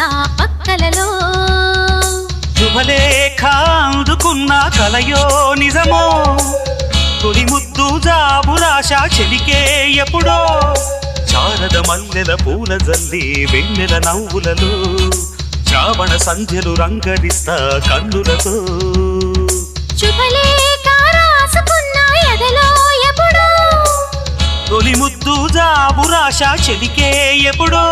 రాస్తా పక్కలలో శుభలేఖ అందుకున్న కలయో నిజమో తొలి ముద్దు జాబురాశ చెలికే ఎప్పుడో శారద మల్లెల పూల జల్లి వెన్నెల నవ్వులలో శ్రావణ సంధ్యలు రంగరిస్తా కన్నులతో శుభలేఖ రాసుకున్న ఎదలో ఎప్పుడో తొలి ముద్దు జాబురాశ చెలికే ఎప్పుడో